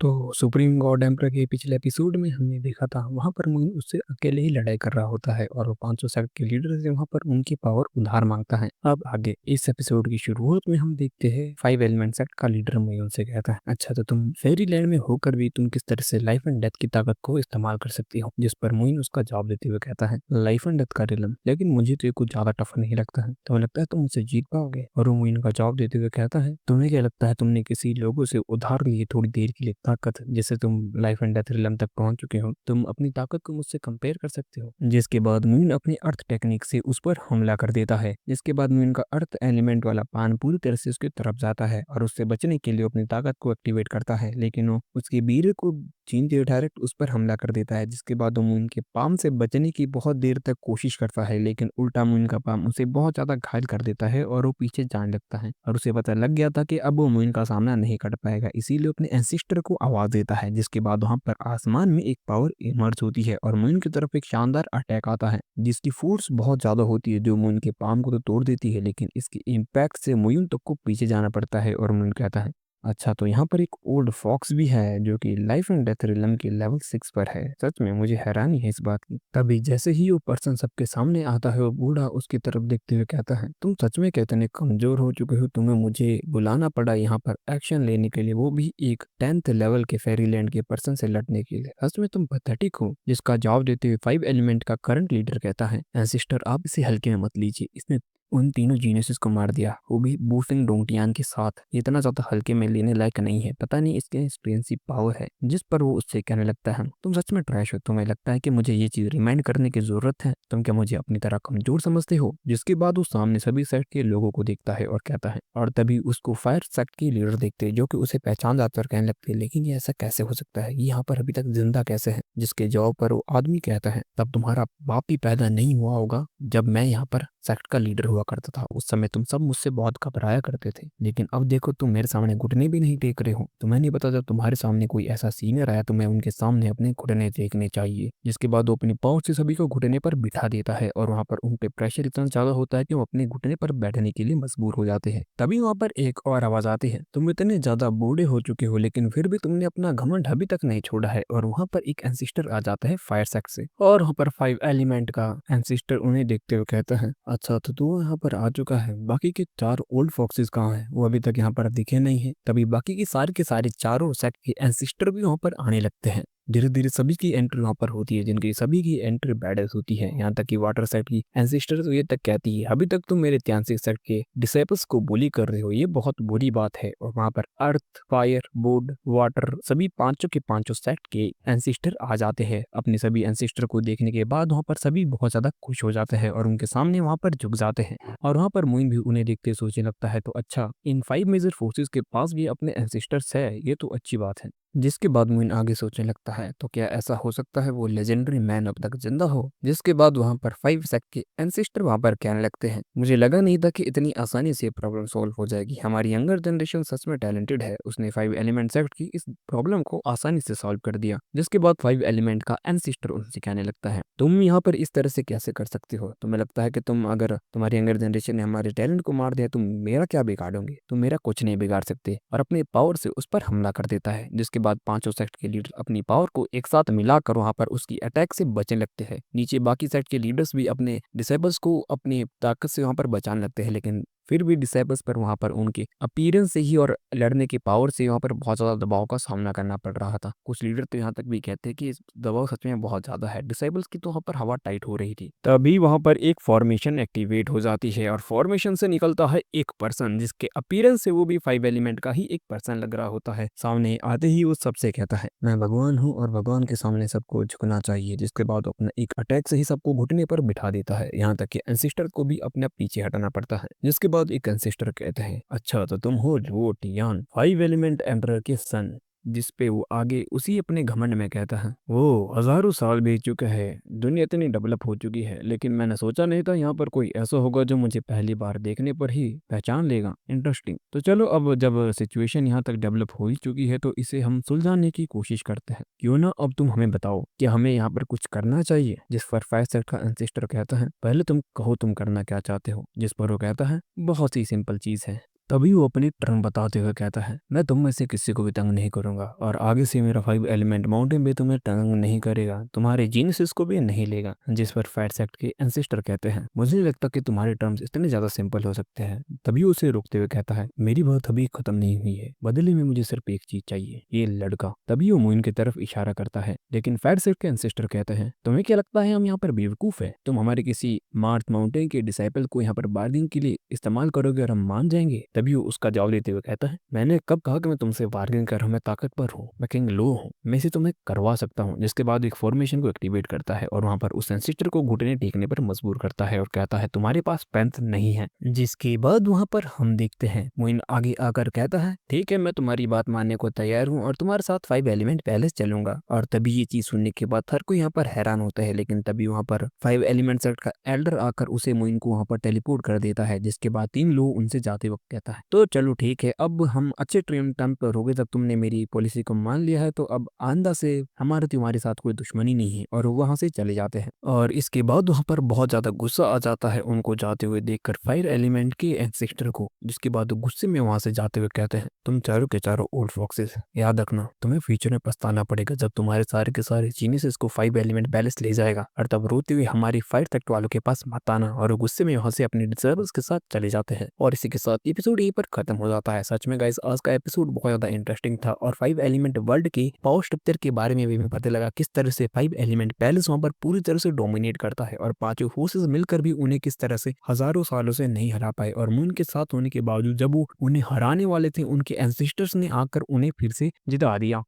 तो supreme God emperor के पिछले एपिसोड में हमने देखा था वहां पर मुइन उससे अकेले ही लड़ाई कर रहा होता है और वो 500 सेक्ट के लीडर से वहां पर उनकी पावर उधार मांगता है। अब आगे इस एपिसोड की शुरुआत में हम देखते हैं 5 एलिमेंट सेक्ट का लीडर मुइन से कहता है, अच्छा तो तुम फेरी लैंड में होकर भी तुम किस तरह से लाइफ एंड डेथ की ताकत को इस्तेमाल कर सकती हो। जिस पर मुइन उसका जवाब देते हुए कहता है, लाइफ एंड डेथ का रिलम, लेकिन मुझे तो ये कुछ ज्यादा टफ नहीं लगता है। तुम्हें लगता है तुम मुझसे जीत पाओगे? और वो मुइन का जवाब देते हुए कहता है, तुम्हें क्या लगता है तुमने किसी लोगों से उधार लिए थोड़ी देर के लिए ताकत, जैसे तुम लाइफ एंड डेथ रिलम तक पहुंच चुके हो, तुम अपनी ताकत को मुझसे कंपेयर कर सकते हो? जिसके बाद मून अपनी अर्थ टेक्निक से उस पर हमला कर देता है, जिसके बाद मून का अर्थ एलिमेंट वाला पान पूरी तरह से उसकी तरफ जाता है और उससे बचने के लिए अपनी ताकत को एक्टिवेट करता है, लेकिन वो उसके वीर को छीनते हुए डायरेक्ट उस पर हमला कर देता है। जिसके बाद वो मून के पाम से बचने की बहुत देर तक कोशिश करता है, लेकिन उल्टा मून का पाम उसे बहुत ज्यादा घायल कर देता है और वो पीछे जाने लगता है और उसे पता लग गया था कि अब वो मून का सामना नहीं कर पाएगा, इसीलिए अपने एंसिस्टर को आवाज देता है। जिसके बाद वहां पर आसमान में एक पावर इमर्ज होती है और मून की तरफ एक शानदार अटैक आता है जिसकी फोर्स बहुत ज्यादा होती है, जो मून के पाम को तो तोड़ देती है, लेकिन इसके इम्पैक्ट से मून तक को पीछे जाना पड़ता है। और मून कहता है, अच्छा तो यहाँ पर एक ओल्ड फॉक्स भी है जो कि लाइफ एंड डेथ रिलम के लेवल 6 पर है। सच में मुझे हैरानी है इस बात की। तभी जैसे ही वो पर्सन सबके सामने आता है, वो बूढ़ा उसकी तरफ देखते हुए कहता है, तुम सच में कितने कमजोर हो चुके हो, तुम्हें मुझे बुलाना पड़ा यहाँ पर एक्शन लेने के लिए, वो भी एक 10th लेवल के फेरीलैंड के पर्सन से लड़ने के लिए। सच में तुम पैथेटिक हो। जिसका जवाब देते हुए 5 एलिमेंट का करंट लीडर कहता है, एंसिस्टर आप इसे हल्के में मत लीजिए, इसने उन तीनों जीनियसेस को मार दिया, वो भी बूफिंग डोंगटियान के साथ। इतना ज्यादा हल्के में लेने लायक नहीं है, पता नहीं इसके एक्सपीरियंस पावर है। जिस पर वो उससे कहने लगता है, तुम सच में ट्रैश हो, तुम्हें लगता है कि मुझे ये चीज रिमाइंड करने की जरूरत है, तुम क्या मुझे अपनी तरह कमजोर समझते हो? जिसके बाद वो सामने सभी सेक्ट के लोगों को देखता है और कहता है, और तभी उसको फायर सेक्ट की लीडर देखते हैं जो कि उसे पहचान जाते और कहने लगते हैं, लेकिन ये ऐसा कैसे हो सकता है, ये यहाँ पर अभी तक जिंदा कैसे है? जिसके जवाब पर वो आदमी कहता है, तब तुम्हारा बाप भी पैदा नहीं हुआ होगा जब मैं यहाँ पर सेक्ट का लीडर हुआ करता था। उस समय तुम सब मुझसे बहुत घबराया करते थे, लेकिन अब देखो तुम मेरे सामने घुटने भी नहीं टेक रहे हो। तुम्हें नहीं पता जब तुम्हारे सामने कोई ऐसा सीनियर आया तो मैं उनके सामने अपने घुटने टेकने चाहिए। जिसके बाद वो अपनी पाँव से सभी को घुटने पर बिठा देता है और वहां पर उन पे प्रेशर इतना ज्यादा होता है कि वो अपने घुटने पर बैठने के लिए मजबूर हो जाते हैं। तभी वहां पर एक और आवाज आती है, तुम इतने ज्यादा बूढ़े हो चुके हो लेकिन फिर भी तुमने अपना घमंड अभी तक नहीं छोड़ा है। और वहां पर एक एंसिस्टर आ जाता है फायर सेक्ट से, और वहां पर 5 एलिमेंट का एंसिस्टर उन्हें देखते हुए कहता है, अच्छा तो तू यहाँ पर आ चुका है, बाकी के 4 ओल्ड फॉक्सेस कहाँ हैं? वो अभी तक यहाँ पर दिखे नहीं है। तभी बाकी के सारे चारों सेक्ट के एंसिस्टर भी वहाँ पर आने लगते हैं। धीरे धीरे सभी की एंट्री वहां पर होती है, जिनकी सभी की एंट्री बैडस होती है। यहाँ तक कि वाटर सेक्ट की एंसिस्टर तो ये तक कहती है, अभी तक तुम मेरे त्यानसिक सेक्ट के डिसेबल्स को बुली कर रहे हो, ये बहुत बुरी बात है। और वहां पर अर्थ, फायर, वुड, वाटर सभी पांचों के पांचों सेक्ट के एंसिस्टर आ जाते हैं। अपने सभी एंसिस्टर को देखने के बाद वहां पर सभी बहुत ज्यादा खुश हो जाते हैं और उनके सामने वहां पर झुक जाते हैं। और वहां पर मुइन भी उन्हें देखते सोचने लगता है, तो अच्छा इन 5 मेजर फोर्सेस के पास भी अपने एंसिस्टर्स है, ये तो अच्छी बात है। जिसके बाद मुइन आगे सोचने लगता है, तो क्या ऐसा हो सकता है वो लेजेंडरी मैन अब तक जिंदा हो? जिसके बाद वहां पर 5 सेक्ट के एंसिस्टर वहां पर कहने लगते हैं, मुझे लगा नहीं था कि इतनी आसानी से प्रॉब्लम सॉल्व हो जाएगी, हमारी यंगर जनरेशन सच में टैलेंटेड है, उसने 5 एलिमेंट सेक्ट की इस प्रॉब्लम को आसानी से सॉल्व कर दिया। जिसके बाद 5 एलिमेंट का एंसिस्टर उनसे कहने लगता है, तुम यहाँ पर इस तरह से कैसे कर सकते हो? तुम्हें लगता है कि तुम अगर तुम्हारी यंगर जनरेशन ने हमारे टैलेंट को मार दिया, तुम मेरा क्या बिगाड़ोगे? तुम मेरा कुछ नहीं बिगाड़ सकते। और अपने पावर से उस पर हमला कर देता है। जिसके बाद पांचों सेक्ट के लीडर अपनी पावर को एक साथ मिलाकर वहां पर उसकी अटैक से बचने लगते हैं। नीचे बाकी सेक्ट के लीडर्स भी अपने डिसेबल्स को अपनी ताकत से वहां पर बचाने लगते हैं, लेकिन फिर भी डिसेबल्स पर वहां पर उनके अपीयरेंस से ही और लड़ने की पावर से वहां पर बहुत ज्यादा दबाव का सामना करना पड़ रहा था। कुछ लीडर तो यहाँ तक भी कहते हैं कि इस दबाव सच में बहुत ज्यादा है, डिसेबल्स की तो वहां पर हवा टाइट हो रही थी। तभी वहां पर एक फॉर्मेशन एक्टिवेट हो जाती है और फॉर्मेशन से निकलता है एक पर्सन, जिसके अपीयरेंस से वो भी 5 एलिमेंट का ही एक पर्सन लग रहा होता है। सामने आते ही वो सबसे कहता है, मैं भगवान हूँ और भगवान के सामने सबको झुकना चाहिए। जिसके बाद वो अपना एक अटैक से ही सबको घुटने पर बिठा देता है, यहाँ तक कि एंसिस्टर को भी अपने पीछे हटाना पड़ता है। जिसके बाद एक एंसिस्टर कहते हैं, अच्छा तो तुम हो लुओ टियान, 5 एलिमेंट एम्परर के सन। जिस पे वो आगे उसी अपने घमंड में कहता है, वो हजारों साल बीत चुके हैं, दुनिया इतनी डेवलप हो चुकी है, लेकिन मैंने सोचा नहीं था यहाँ पर कोई ऐसा होगा जो मुझे पहली बार देखने पर ही पहचान लेगा। इंटरेस्टिंग। तो चलो अब जब सिचुएशन यहाँ तक डेवलप हो ही चुकी है तो इसे हम सुलझाने की कोशिश करते हैं। क्यों ना अब तुम हमें बताओ कि हमें यहाँ पर कुछ करना चाहिए? जिस पर 5 सेक्ट का एंसिस्टर कहता है, पहले तुम कहो तुम करना क्या चाहते हो? जिस पर वो कहता है, बहुत ही सिंपल चीज है, तभी वो अपनी टर्न बताते हुए कहता है, मैं तुम में से किसी को भी तंग नहीं करूंगा और आगे से मेरा 5 एलिमेंट माउंटेन भी तुम्हें तंग नहीं करेगा, तुम्हारे जीनसिस को भी नहीं लेगा। जिस पर फैट सेक्ट के एंसेस्टर कहते हैं, मुझे नहीं लगता कि तुम्हारे टर्म्स इतने ज्यादा सिंपल हो सकते हैं। तभी वो उसे रोकते हुए कहता है, मेरी बात अभी खत्म नहीं हुई है, बदले में मुझे सिर्फ एक चीज चाहिए, ये लड़का। तभी वो मुइन की तरफ इशारा करता है, लेकिन फैट सेक्ट के एंसेस्टर कहते हैं, तुम्हें क्या लगता है हम यहाँ पर बेवकूफ है? तुम हमारे किसी मार्थ माउंटेन के डिसाइपल को यहाँ पर बार्गिंग के लिए इस्तेमाल करोगे और हम मान जाएंगे? तभी वो उसका जवाब देते हुए कहता है, मैंने कब कहा कि मैं तुमसे बार्गिंग कर रहा हूँ? मैं ताकतवर हूँ, मैं किंग लो हूँ, मैं इसे तुम्हें करवा सकता हूँ। जिसके बाद एक फॉर्मेशन को एक्टिवेट करता है और वहां पर उस एंसेस्टर को घुटने टेकने पर मजबूर करता है और कहता है, तुम्हारे पास पैंथ नहीं है। जिसके बाद वहां पर हम देखते हैं मोइन आगे आकर कहता है, ठीक है, मैं तुम्हारी बात मानने को तैयार हूँ और तुम्हारे साथ 5 एलिमेंट पैलेस चलूंगा। और तभी ये चीज सुनने के बाद हर कोई यहाँ पर हैरान होता है, लेकिन तभी वहां पर 5 एलिमेंट सेट का एल्डर आकर उसे मोइन को वहां पर टेलीपोर्ट कर देता है। जिसके बाद 3 लोग उनसे जाते वक्त कहता है, तो चलो ठीक है, अब हम अच्छे ट्रेन टाइम पर हो गए, तब तुमने मेरी पॉलिसी को मान लिया है, तो अब आंदा से हमारे तुम्हारे साथ कोई दुश्मनी नहीं है। और वहां से चले जाते हैं और इसके बाद वहां पर बहुत ज्यादा गुस्सा आ जाता है उनको जाते हुए देखकर फायर एलिमेंट के एंसेस्टर को। जिसके बाद वो गुस्से में वहां से जाते हुए कहते हैं, तुम चारों के चारों ओल्ड फॉक्सेस, याद रखना तुम्हें फ्यूचर में पछताना पड़ेगा जब तुम्हारे सारे के सारे जीनियस को 5 एलिमेंट बैलेंस ले जाएगा, और तब रोते हुए हमारी फायर सेक्ट वालों के पास मत आना। और वो गुस्से में वहां से अपने डिसर्वर्स के साथ चले जाते हैं और इसी के साथ एपिसोड यहीं पर खत्म हो जाता है। सच में गाइस, आज का एपिसोड बहुत ज्यादा इंटरेस्टिंग था और 5 एलिमेंट वर्ल्ड के पावर स्ट्रक्चर के बारे में भी हमें पता लगा, किस तरह से 5 एलिमेंट बैलेंस वहां पर पूरी तरह से डोमिनेट करता है और पांचों फोर्सेस मिलकर भी उन्हें किस तरह से हजारों सालों से नहीं हरा पाए। और मून के साथ होने के बावजूद जब वो उन्हें हराने वाले थे, उनके एंसेस्टर्स ने आकर उन्हें फिर से जिता दिया।